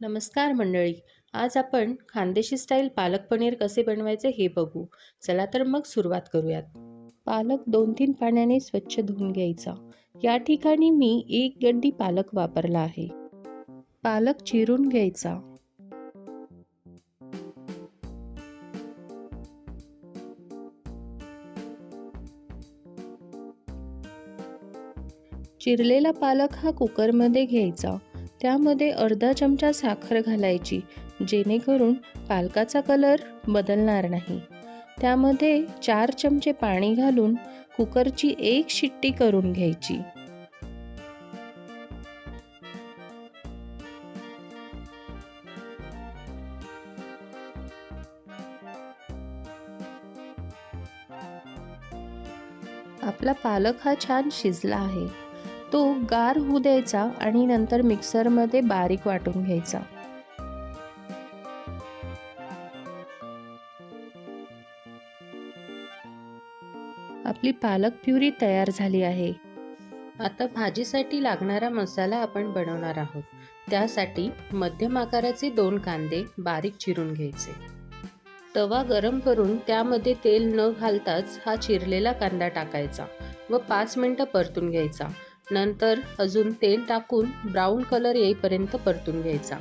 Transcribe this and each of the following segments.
नमस्कार मंडळी. आज आपण खानदेशी स्टाईल पालक पनीर कसे बनवायचे हे बघू. चला तर मग सुरुवात करूयात. पालक 2-3 पाण्याने स्वच्छ धुवून घ्यायचा. या ठिकाणी मी 1 गड्डी पालक वापरला आहे. पालक चिरून घ्यायचा. चिरलेला पालक हा कुकरमध्ये घ्यायचा. त्यामध्ये अर्धा चमचा साखर घालायची, जेणेकरून पालकाचा कलर बदलणार नाही. त्यामध्ये 4 चमचे पाणी घालून कुकरची 1 शिट्टी करून घ्यायची. आपला पालक हा छान शिजला आहे. तो गार होऊ द्यायचा आणि नंतर मिक्सरमध्ये बारीक वाटून घ्यायचा. आपली पालक प्युरी तयार झाली आहे. आता भाजीसाठी लागणारा मसाला आपण बनवणार आहोत. त्यासाठी मध्यम आकाराचे 2 कांदे बारीक चिरून घ्यायचे. तवा गरम करून त्यामध्ये तेल न घालताच हा चिरलेला कांदा टाकायचा व 5 मिनिटं परतून घ्यायचा. नंतर अजून तेल टाकून ब्राऊन कलर येईपर्यंत परतून घ्यायचा.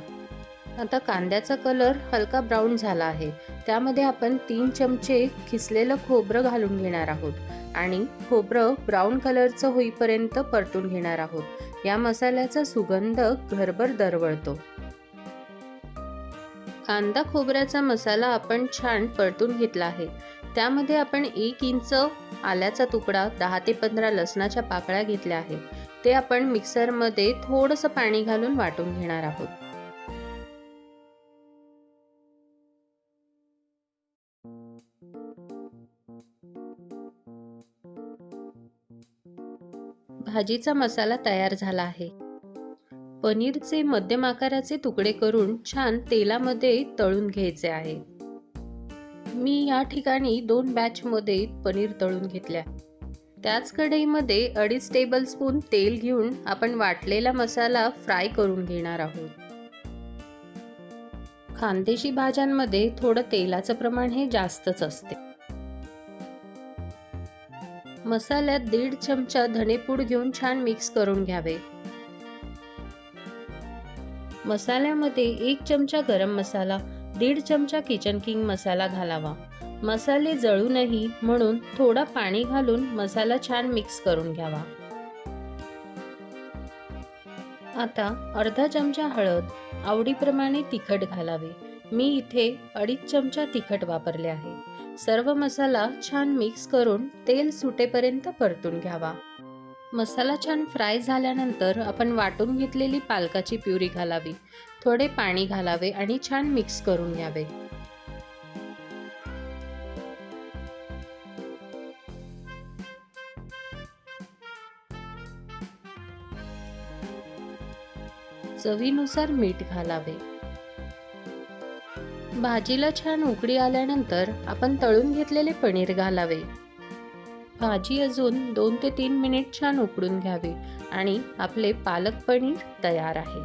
आता कांद्याचा कलर हलका ब्राऊन झाला आहे. त्यामध्ये आपण 3 चमचे किसलेलं खोबरं घालून घेणार आहोत आणि खोबरं ब्राऊन कलरचं होईपर्यंत परतून घेणार आहोत. या मसाल्याचा सुगंध घरभर दरवळतो. कांदा खोबऱ्याचा मसाला आपण छान परतून घेतला आहे. त्यामध्ये आपण 1 इंच आल्याचा तुकडा, 10 ते 15 लसणाच्या पाकळ्या घेतल्या आहेत. ते आपण मिक्सरमध्ये थोडंसं पाणी घालून वाटून घेणार आहोत. भाजीचा मसाला तयार झाला आहे. पनीरचे मध्यम आकाराचे तुकडे करून छान तेलामध्ये तळून घ्यायचे आहे. मी या ठिकाणी 2 बॅचमध्ये पनीर तळून घेतल्या. त्याच कढईमध्ये 2.5 टेबलस्पून तेल घेऊन आपण वाटलेला मसाला फ्राय करून घेणार आहोत. खानदेशी भाज्यांमध्ये थोडं तेलाचं प्रमाण हे जास्तच असते. मसाल्यात 1.5 चमचा धनेपूड घेऊन छान मिक्स करून घ्यावे. मसाल्यामध्ये 1 चमचा गरम मसाला, 1.5 चमचा किचन किंग मसाला घालावा. मसाले जळू नये म्हणून थोडा पाणी घालून मसाला छान मिक्स करून घ्यावा. आता अर्धा चमचा हळद, आवडीप्रमाणे तिखट घालावे. मी इथे 2.5 चमचा तिखट वापरले आहे. सर्व मसाला छान मिक्स करून तेल सुटेपर्यंत परतून घ्यावा. मसाला छान फ्राय झाल्यानंतर आपण वाटून घेतलेली पालकाची प्युरी घालावी. थोडे पाणी घालावे आणि छान मिक्स करून घ्यावे. चवीनुसार मीठ घालावे. भाजीला छान उकळी आल्यानंतर आपण तळून घेतलेले पनीर घालावे. भाजी अजून 2 ते 3 मिनिट छान उकडून घ्यावी आणि आपले पालक पनीर तयार आहे.